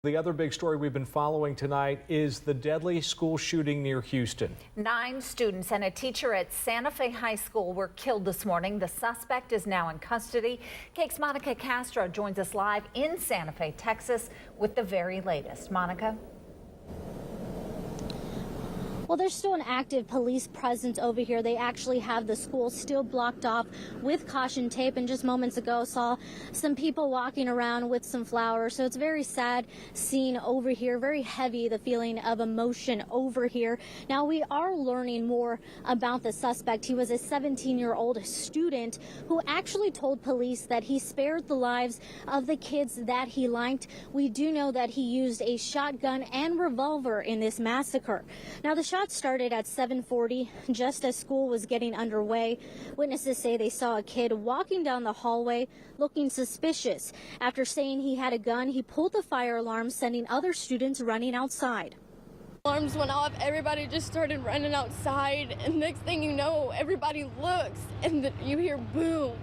The other big story we've been following tonight is the deadly school shooting near Houston. 9 students and a teacher at Santa Fe High School were killed this morning. The suspect is now in custody. KAKE's Monica Castro joins us live in Santa Fe, Texas with the very latest. Monica? Well, there's still an active police presence over here. They actually have the school still blocked off with caution tape, and just moments ago saw some people walking around with some flowers. So it's a very sad scene over here, very heavy, the feeling of emotion over here. Now, we are learning more about the suspect. He was a 17-year-old student who actually told police that he spared the lives of the kids that he liked. We do know that he used a shotgun and revolver in this massacre. Now, the shots started at 7:40, just as school was getting underway. Witnesses say they saw a kid walking down the hallway looking suspicious. After saying he had a gun, he pulled the fire alarm, sending other students running outside. Alarms went off, everybody just started running outside, and next thing you know, everybody looks, and you hear boom,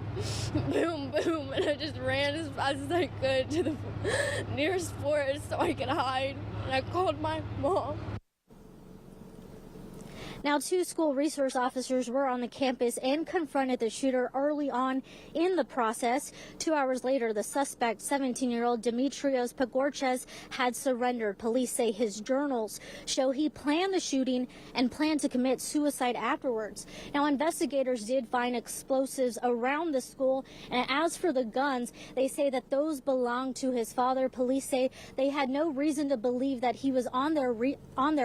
boom, boom, and I just ran as fast as I could to the nearest forest so I could hide, and I called my mom. Now, 2 school resource officers were on the campus and confronted the shooter early on in the process. 2 hours later, the suspect, 17-year-old Demetrios Pagorches, had surrendered. Police say his journals show he planned the shooting and planned to commit suicide afterwards. Now, investigators did find explosives around the school, and as for the guns, they say that those belonged to his father. Police say they had no reason to believe that he was on their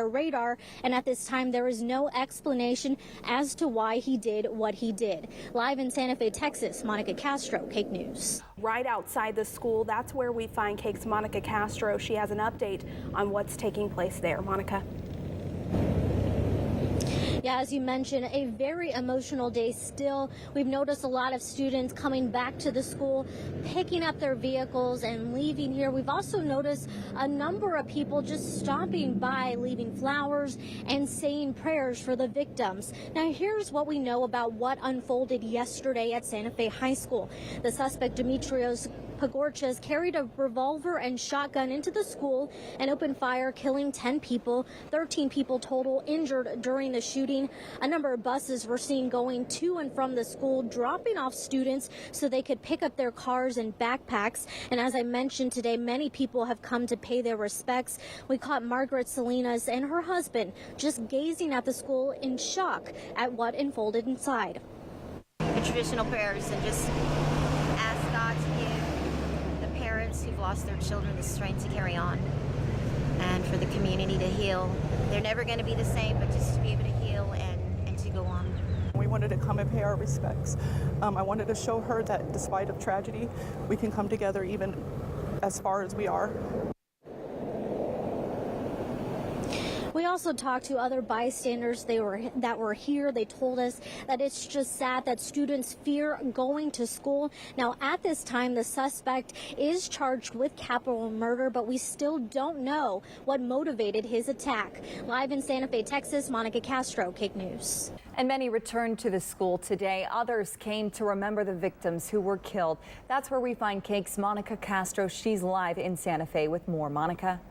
radar, and at this time there is no explanation as to why he did what he did. Live in Santa Fe, Texas, Monica Castro, KAKE News. Right outside the school, that's where we find KAKE's Monica Castro. She has an update on what's taking place there. Monica. Yeah, as you mentioned, a very emotional day still. We've noticed a lot of students coming back to the school, picking up their vehicles and leaving here. We've also noticed a number of people just stopping by, leaving flowers and saying prayers for the victims. Now, here's what we know about what unfolded yesterday at Santa Fe High School. The suspect, Demetrios Pagorches, carried a revolver and shotgun into the school and opened fire, killing 10 people, 13 people total injured during the shooting. A number of buses were seen going to and from the school, dropping off students so they could pick up their cars and backpacks. And as I mentioned today, many people have come to pay their respects. We caught Margaret Salinas and her husband just gazing at the school in shock at what unfolded inside. The traditional prayers and just ask God to give the parents who've lost their children the strength to carry on, and for the community to heal. They're never going to be the same, but just to be able to heal and to go on. We wanted to come and pay our respects. I wanted to show her that despite of tragedy, we can come together even as far as we are. We also talked to other bystanders that were here. They told us that it's just sad that students fear going to school. Now, at this time, the suspect is charged with capital murder, but we still don't know what motivated his attack. Live in Santa Fe, Texas, Monica Castro, KAKE News. And many returned to the school today. Others came to remember the victims who were killed. That's where we find KAKE's Monica Castro. She's live in Santa Fe with more. Monica.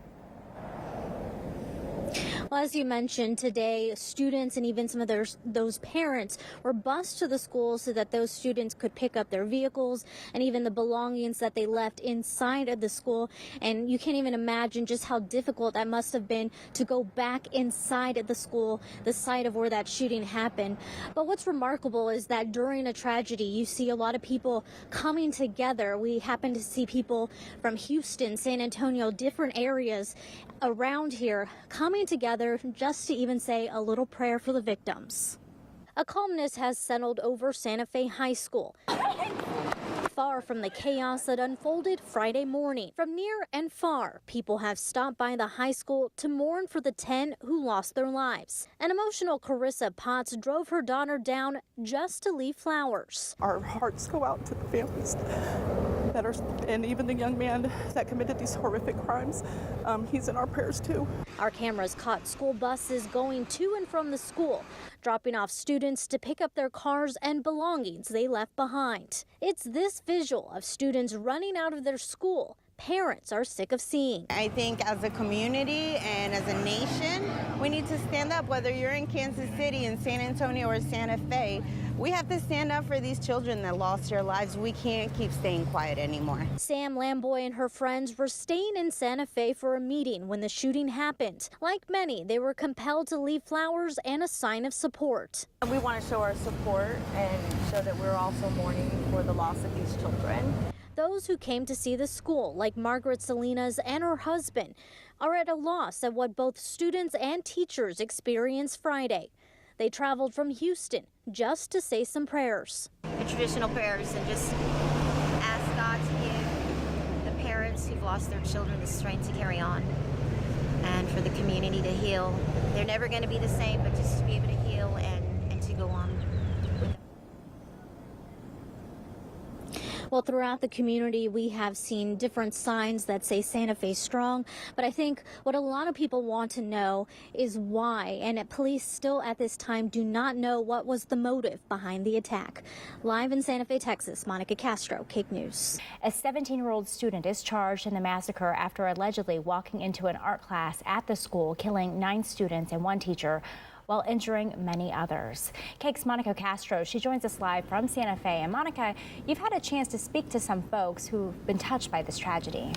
Well, as you mentioned today, students and even some of those parents were bused to the school so that those students could pick up their vehicles and even the belongings that they left inside of the school. And you can't even imagine just how difficult that must have been to go back inside of the school, the site of where that shooting happened. But what's remarkable is that during a tragedy, you see a lot of people coming together. We happen to see people from Houston, San Antonio, different areas around here coming together just to even say a little prayer for the victims. A calmness has settled over Santa Fe High School, far from the chaos that unfolded Friday morning. From near and far, people have stopped by the high school to mourn for the 10 who lost their lives. An emotional Carissa Potts drove her daughter down just to leave flowers. Our hearts go out to the families that are, and even the young man that committed these horrific crimes. He's in our prayers too. Our cameras caught school buses going to and from the school, dropping off students to pick up their cars and belongings they left behind. It's this visual of students running out of their school, parents are sick of seeing. I think as a community and as a nation, we need to stand up, whether you're in Kansas City, in San Antonio, or Santa Fe. We have to stand up for these children that lost their lives. We can't keep staying quiet anymore. Sam Lamboy and her friends were staying in Santa Fe for a meeting when the shooting happened. Like many, they were compelled to leave flowers and a sign of support. We want to show our support and show that we're also mourning for the loss of these children. Those who came to see the school, like Margaret Salinas and her husband, are at a loss at what both students and teachers experienced Friday. They traveled from Houston just to say some prayers. The traditional prayers, and just ask God to give the parents who've lost their children the strength to carry on, and for the community to heal. They're never going to be the same, but just to be able to heal and to go on. Well, throughout the community, we have seen different signs that say Santa Fe strong. But I think what a lot of people want to know is why. And police still at this time do not know what was the motive behind the attack. Live in Santa Fe, Texas, Monica Castro, KAKE News. A 17-year-old student is charged in the massacre after allegedly walking into an art class at the school, killing 9 students and 1 teacher, while injuring many others. KAKE's Monica Castro, she joins us live from Santa Fe. And Monica, you've had a chance to speak to some folks who've been touched by this tragedy.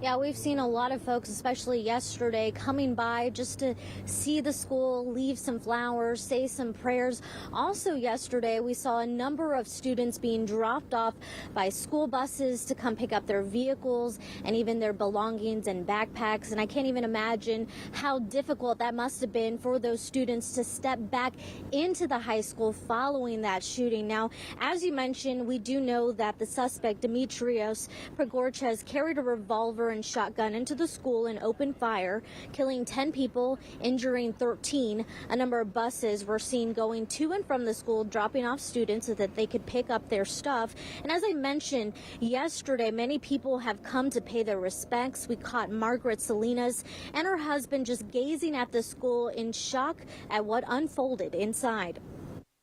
Yeah, we've seen a lot of folks, especially yesterday, coming by just to see the school, leave some flowers, say some prayers. Also yesterday, we saw a number of students being dropped off by school buses to come pick up their vehicles and even their belongings and backpacks. And I can't even imagine how difficult that must have been for those students to step back into the high school following that shooting. Now, as you mentioned, we do know that the suspect, Demetrios Pregorches, carried a revolver and shotgun into the school and opened fire, killing 10 people, injuring 13. A number of buses were seen going to and from the school, dropping off students so that they could pick up their stuff. And as I mentioned yesterday, many people have come to pay their respects. We caught Margaret Salinas and her husband just gazing at the school in shock at what unfolded inside.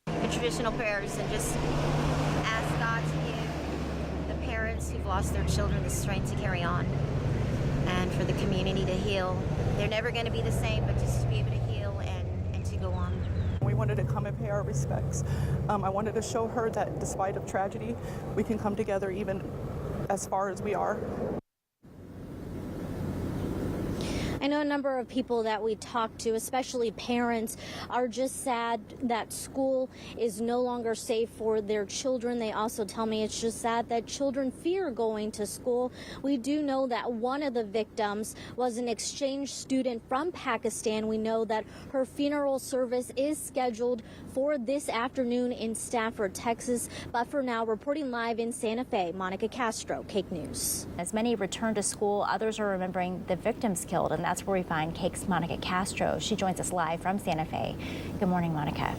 The traditional prayers, and just ask God to give the parents who've lost their children the strength to carry on, and for the community to heal. They're never going to be the same, but just to be able to heal and to go on. We wanted to come and pay our respects. I wanted to show her that despite of tragedy, we can come together even as far as we are. I know a number of people that we talk to, especially parents, are just sad that school is no longer safe for their children. They also tell me it's just sad that children fear going to school. We do know that one of the victims was an exchange student from Pakistan. We know that her funeral service is scheduled for this afternoon in Stafford, Texas. But for now, reporting live in Santa Fe, Monica Castro, KAKE News. As many return to school, others are remembering the victims killed, and that's where we find KAKE's Monica Castro. She joins us live from Santa Fe. Good morning, Monica.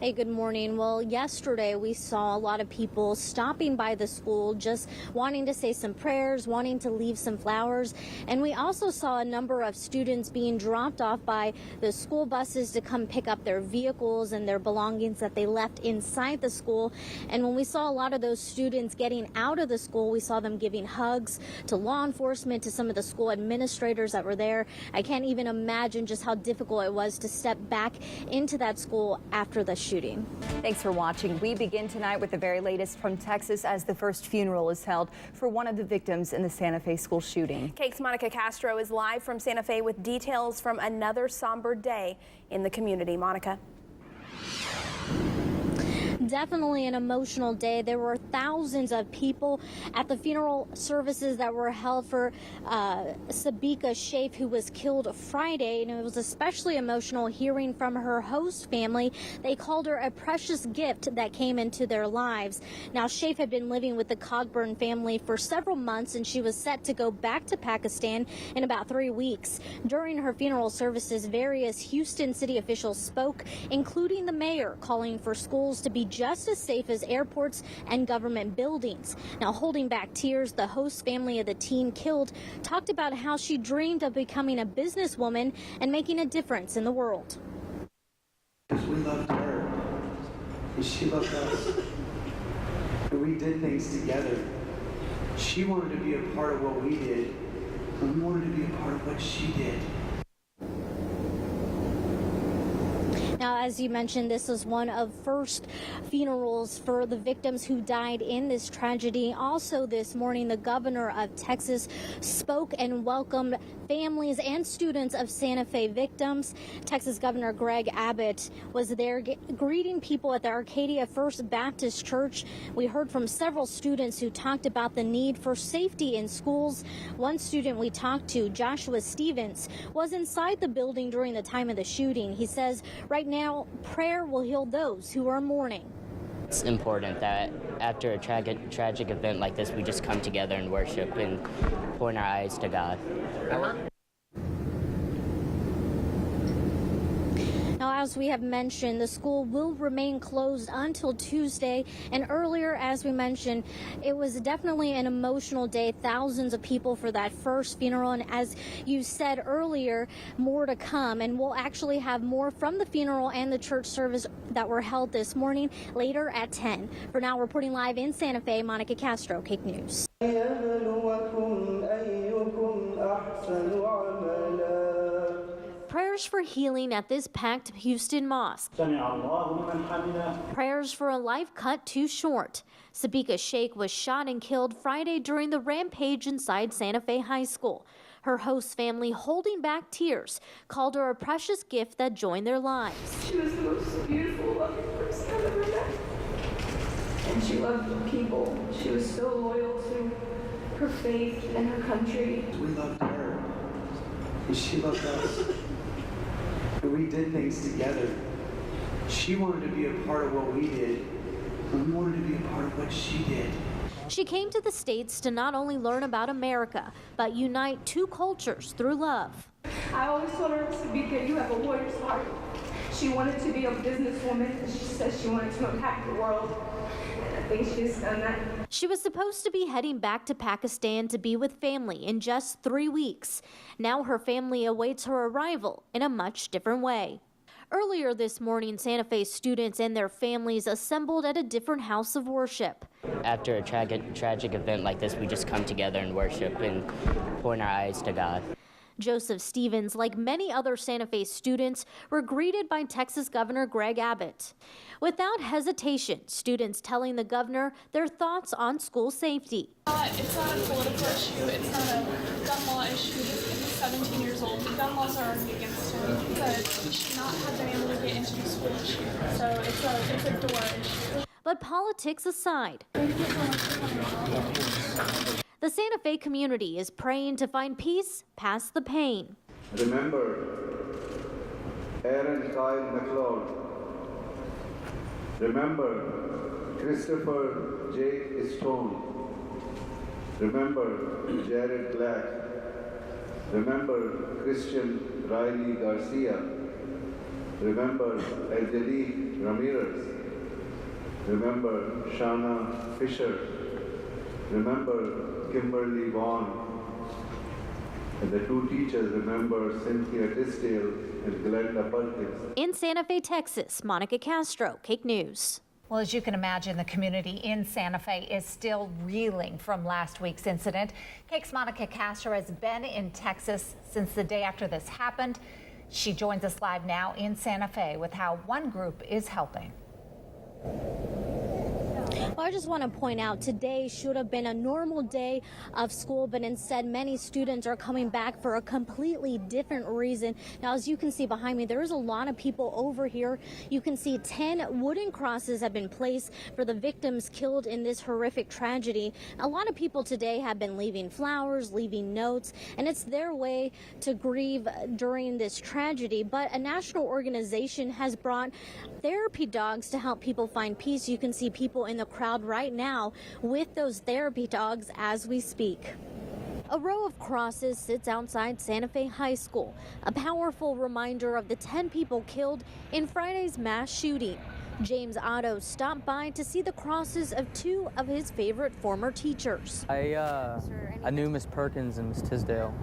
Hey, good morning. Well, yesterday we saw a lot of people stopping by the school, just wanting to say some prayers, wanting to leave some flowers. And we also saw a number of students being dropped off by the school buses to come pick up their vehicles and their belongings that they left inside the school. And when we saw a lot of those students getting out of the school, we saw them giving hugs to law enforcement, to some of the school administrators that were there. I can't even imagine just how difficult it was to step back into that school after the shooting. Thanks for watching. We begin tonight with the very latest from Texas as the first funeral is held for one of the victims in the Santa Fe school shooting. KAKE's Monica Castro is live from Santa Fe with details from another somber day in the community. Monica. Definitely an emotional day. There were thousands of people at the funeral services that were held for Sabika Shaif, who was killed Friday, and it was especially emotional hearing from her host family. They called her a precious gift that came into their lives. Now, Shaif had been living with the Cogburn family for several months, and she was set to go back to Pakistan in about 3 weeks. During her funeral services, various Houston city officials spoke, including the mayor, calling for schools to be just as safe as airports and government buildings. Now, holding back tears, the host family of the teen killed talked about how she dreamed of becoming a businesswoman and making a difference in the world. Because we loved her, and she loved us. We did things together. She wanted to be a part of what we did, and we wanted to be a part of what she did. Now, as you mentioned, this is one of first funerals for the victims who died in this tragedy. Also this morning, the governor of Texas spoke and welcomed families and students of Santa Fe victims. Texas Governor Greg Abbott was there greeting people at the Arcadia First Baptist Church. We heard from several students who talked about the need for safety in schools. One student we talked to, Joshua Stevens, was inside the building during the time of the shooting. He says right now, prayer will heal those who are mourning. It's important that after a tragic event like this, we just come together and worship and point our eyes to God. Now, as we have mentioned, the school will remain closed until Tuesday. And earlier, as we mentioned, it was definitely an emotional day. Thousands of people for that first funeral. And as you said earlier, more to come. And we'll actually have more from the funeral and the church service that were held this morning later at 10. For now, reporting live in Santa Fe, Monica Castro, KIC News. Prayers for healing at this packed Houston mosque. Prayers for a life cut too short. Sabika Sheikh was shot and killed Friday during the rampage inside Santa Fe High School. Her host family, holding back tears, called her a precious gift that joined their lives. She was the most beautiful, loving person I've ever met. And she loved people. She was so loyal to her faith and her country. We loved her, and she loved us. We did things together. She wanted to be a part of what we did, and we wanted to be a part of what she did. She came to the States to not only learn about America, but unite two cultures through love. I always told her, Sabika, you have a warrior's heart. She wanted to be a businesswoman, and she said she wanted to impact the world. And I think she's done that. She was supposed to be heading back to Pakistan to be with family in just 3 weeks. Now her family awaits her arrival in a much different way. Earlier this morning, Santa Fe students and their families assembled at a different house of worship. After a tragic event like this, we just come together and worship and point our eyes to God. Joseph Stevens, like many other Santa Fe students, were greeted by Texas Governor Greg Abbott. Without hesitation, students telling the governor their thoughts on school safety. It's not a political issue. It's not a gun law issue. He's 17 years old. Gun laws are already against him, but he should not have been able to get into the school issue. So it's a door issue. But politics aside, the Santa Fe community is praying to find peace past the pain. Remember Aaron Kyle McLeod. Remember Christopher J. Stone. Remember Jared Black. Remember Christian Riley Garcia. Remember Angelique Ramirez. Remember Shana Fisher. Remember Kimberly Vaughn. And the two teachers, remember Cynthia Tisdale and Glenda Perkins. In Santa Fe, Texas, Monica Castro, KIC News. Well, as you can imagine, the community in Santa Fe is still reeling from last week's incident. KIC's Monica Castro has been in Texas since the day after this happened. She joins us live now in Santa Fe with how one group is helping. Well, I just want to point out today should have been a normal day of school, but instead many students are coming back for a completely different reason. Now, as you can see behind me, there's a lot of people over here. You can see 10 wooden crosses have been placed for the victims killed in this horrific tragedy. A lot of people today have been leaving flowers, leaving notes, and it's their way to grieve during this tragedy. But a national organization has brought therapy dogs to help people find peace. You can see people in the crowd right now with those therapy dogs as we speak. A row of crosses sits outside Santa Fe High School, a powerful reminder of the 10 people killed in Friday's mass shooting. James Otto stopped by to see the crosses of two of his favorite former teachers. I knew Miss Perkins and Miss Tisdale.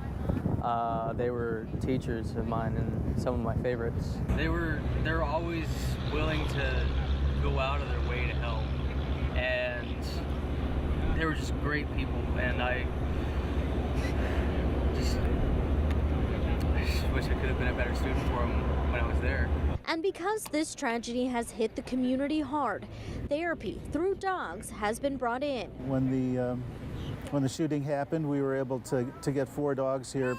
They were teachers of mine and some of my favorites. They were always willing to go out of their way to help. And they were just great people, and I just wish I could have been a better student for them when I was there. And because this tragedy has hit the community hard, therapy through dogs has been brought in. When the shooting happened, we were able to get 4 dogs here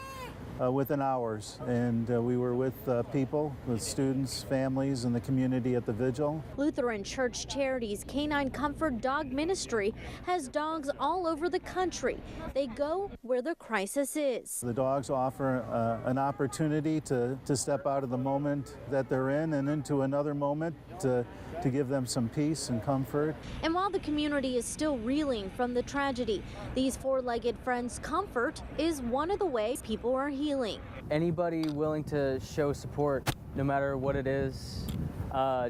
within hours, and we were with people, with students, families, and the community at the vigil. Lutheran Church Charities Canine Comfort Dog Ministry has dogs all over the country. They go where the crisis is. The dogs offer an opportunity to step out of the moment that they're in and into another moment to give them some peace and comfort. And while the community is still reeling from the tragedy, these 4-legged friends' comfort is one of the ways people are healing. Anybody willing to show support, no matter what it is,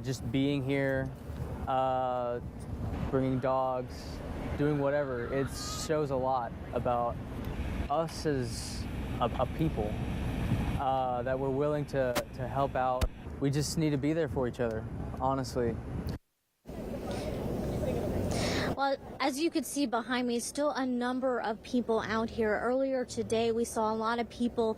just being here, bringing dogs, doing whatever, it shows a lot about us as a people, that we're willing to help out. We just need to be there for each other, honestly. Well, as you can see behind me, still a number of people out here. Earlier today, we saw a lot of people,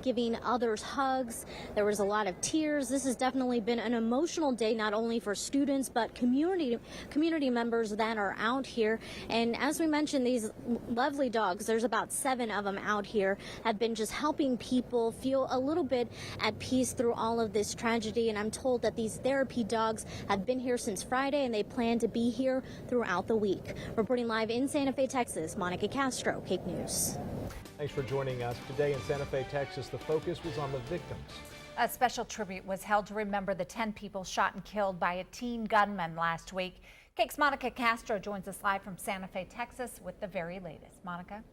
giving others hugs. There was a lot of tears. This has definitely been an emotional day, not only for students, but community members that are out here. And as we mentioned, these lovely dogs, there's about 7 of them out here, have been just helping people feel a little bit at peace through all of this tragedy. And I'm told that these therapy dogs have been here since Friday, and they plan to be here throughout the week. Reporting live in Santa Fe, Texas, Monica Castro, CAKE News. Thanks for joining us. Today in Santa Fe, Texas, the focus was on the victims. A special tribute was held to remember the 10 people shot and killed by a teen gunman last week. CAKE's Monica Castro joins us live from Santa Fe, Texas with the very latest. Monica?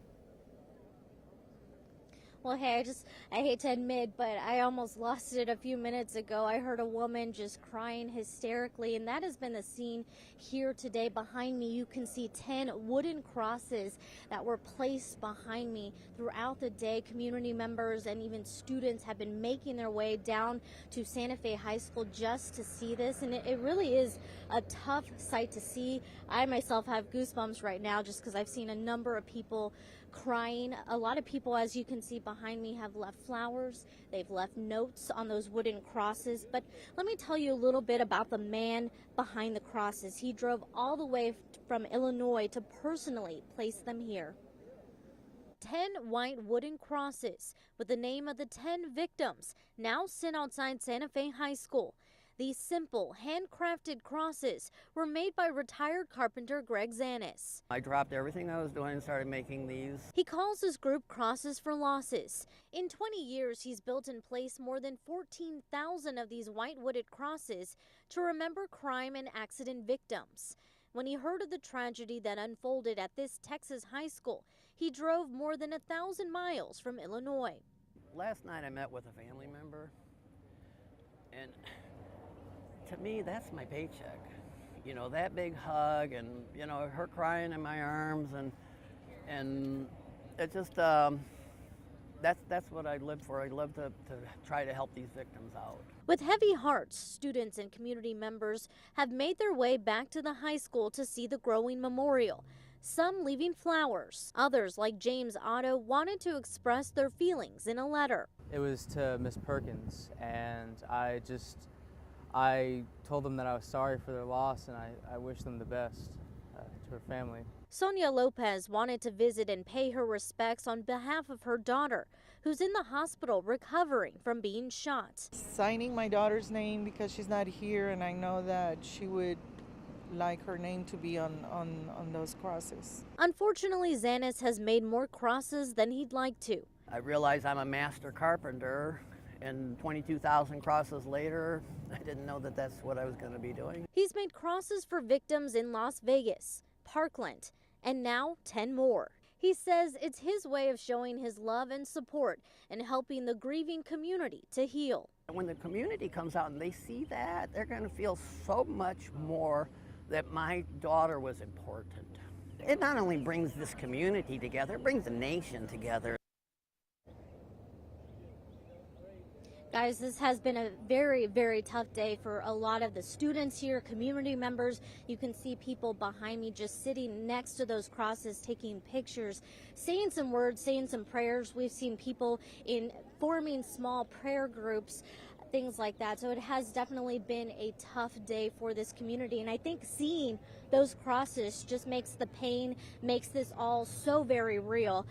Well, hey, I hate to admit, but I almost lost it a few minutes ago. I heard a woman just crying hysterically, and that has been the scene here today. Behind me, you can see 10 wooden crosses that were placed behind me throughout the day. Community members and even students have been making their way down to Santa Fe High School just to see this, and it really is a tough sight to see. I myself have goosebumps right now just because I've seen a number of people crying. A lot of people, as you can see behind me, have left flowers. They've left notes on those wooden crosses. But let me tell you a little bit about the man behind the crosses. He drove all the way from Illinois to personally place them here. 10 white wooden crosses with the name of the 10 victims now sit outside Santa Fe High School. These simple, handcrafted crosses were made by retired carpenter Greg Zanis. I dropped everything I was doing and started making these. He calls his group Crosses for Losses. In 20 years, he's built and placed more than 14,000 of these white wooded crosses to remember crime and accident victims. When he heard of the tragedy that unfolded at this Texas high school, he drove more than 1,000 miles from Illinois. Last night I met with a family member, and to me, that's my paycheck. That big hug and, her crying in my arms and it just, that's what I live for. I live to try to help these victims out. With heavy hearts, students and community members have made their way back to the high school to see the growing memorial. Some leaving flowers. Others, like James Otto, wanted to express their feelings in a letter. It was to Miss Perkins, and I told them that I was sorry for their loss, and I wish them the best, to her family. Sonia Lopez wanted to visit and pay her respects on behalf of her daughter, who's in the hospital recovering from being shot. Signing my daughter's name because she's not here, and I know that she would like her name to be on those crosses. Unfortunately, Zanis has made more crosses than he'd like to. I realize I'm a master carpenter, and 22,000 crosses later, I didn't know that that's what I was going to be doing. He's made crosses for victims in Las Vegas, Parkland, and now 10 more. He says it's his way of showing his love and support and helping the grieving community to heal. When the community comes out and they see that, they're going to feel so much more that my daughter was important. It not only brings this community together, it brings the nation together. Guys, this has been a very, very tough day for a lot of the students here, community members. You can see people behind me just sitting next to those crosses, taking pictures, saying some words, saying some prayers. We've seen people forming small prayer groups, things like that. So it has definitely been a tough day for this community. And I think seeing those crosses just makes the pain, makes this all so very real.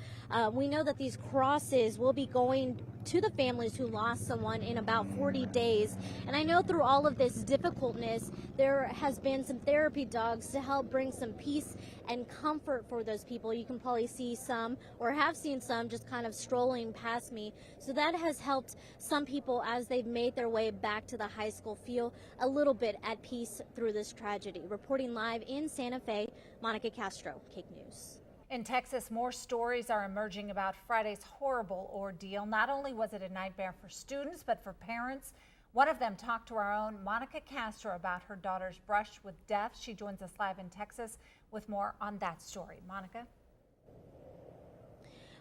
We know that these crosses will be going to the families who lost someone in about 40 days. And I know through all of this difficultness, there has been some therapy dogs to help bring some peace and comfort for those people. You can probably see some, or have seen some, just kind of strolling past me. So that has helped some people as they've made their way back to the high school feel a little bit at peace through this tragedy. Reporting live in Santa Fe, Monica Castro, KAKE News. In Texas, more stories are emerging about Friday's horrible ordeal. Not only was it a nightmare for students, but for parents. One of them talked to our own Monica Castro about her daughter's brush with death. She joins us live in Texas with more on that story. Monica?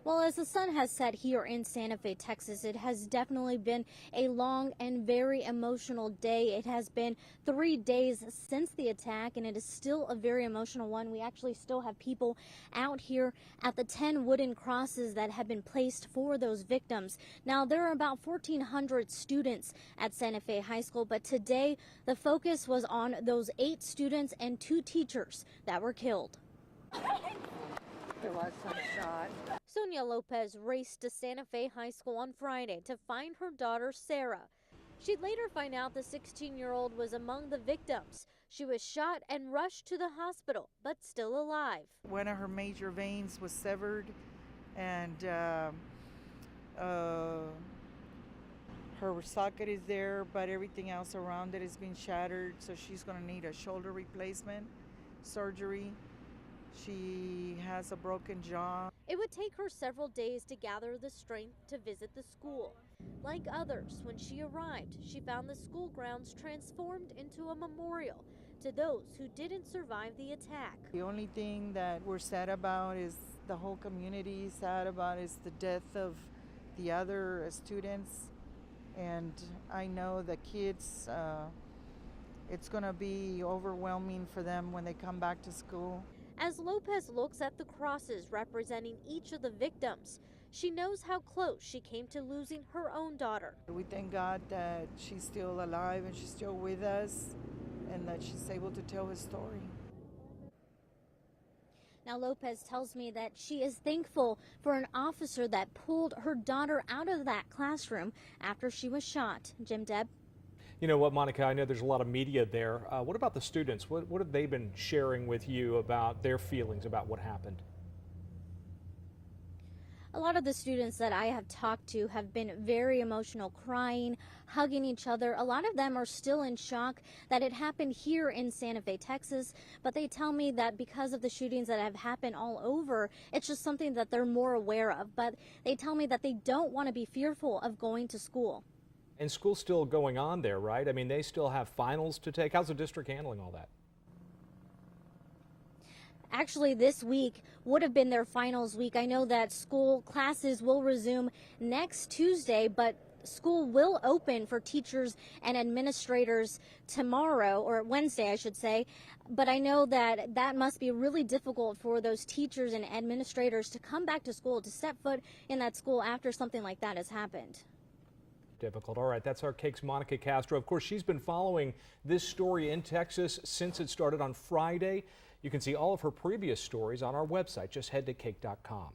Well, as the sun has set here in Santa Fe, Texas, it has definitely been a long and very emotional day. It has been 3 days since the attack, and it is still a very emotional one. We actually still have people out here at the 10 wooden crosses that have been placed for those victims. Now, there are about 1,400 students at Santa Fe High School, but today the focus was on those 8 students and 2 teachers that were killed. There was some shot. Sonia Lopez raced to Santa Fe High School on Friday to find her daughter, Sarah. She'd later find out the 16-year-old was among the victims. She was shot and rushed to the hospital, but still alive. One of her major veins was severed, and her socket is there, but everything else around it has been shattered, so she's going to need a shoulder replacement surgery. She has a broken jaw. It would take her several days to gather the strength to visit the school. Like others, when she arrived, she found the school grounds transformed into a memorial to those who didn't survive the attack. The only thing that we're sad about, is the whole community is sad about, is the death of the other students. And I know the kids, it's going to be overwhelming for them when they come back to school. As Lopez looks at the crosses representing each of the victims, she knows how close she came to losing her own daughter. We thank God that she's still alive and she's still with us, and that she's able to tell her story. Now, Lopez tells me that she is thankful for an officer that pulled her daughter out of that classroom after she was shot. Jim, Deb? You know what, Monica, I know there's a lot of media there. What about the students? What have they been sharing with you about their feelings about what happened? A lot of the students that I have talked to have been very emotional, crying, hugging each other. A lot of them are still in shock that it happened here in Santa Fe, Texas, but they tell me that because of the shootings that have happened all over, it's just something that they're more aware of. But they tell me that they don't want to be fearful of going to school. And school's still going on there, right? I mean, they still have finals to take. How's the district handling all that? Actually, this week would have been their finals week. I know that school classes will resume next Tuesday, but school will open for teachers and administrators tomorrow, or Wednesday, I should say. But I know that that must be really difficult for those teachers and administrators to come back to school, to step foot in that school after something like that has happened. Difficult. All right, that's our KAKE's Monica Castro. Of course, she's been following this story in Texas since it started on Friday. You can see all of her previous stories on our website. Just head to KAKE.com.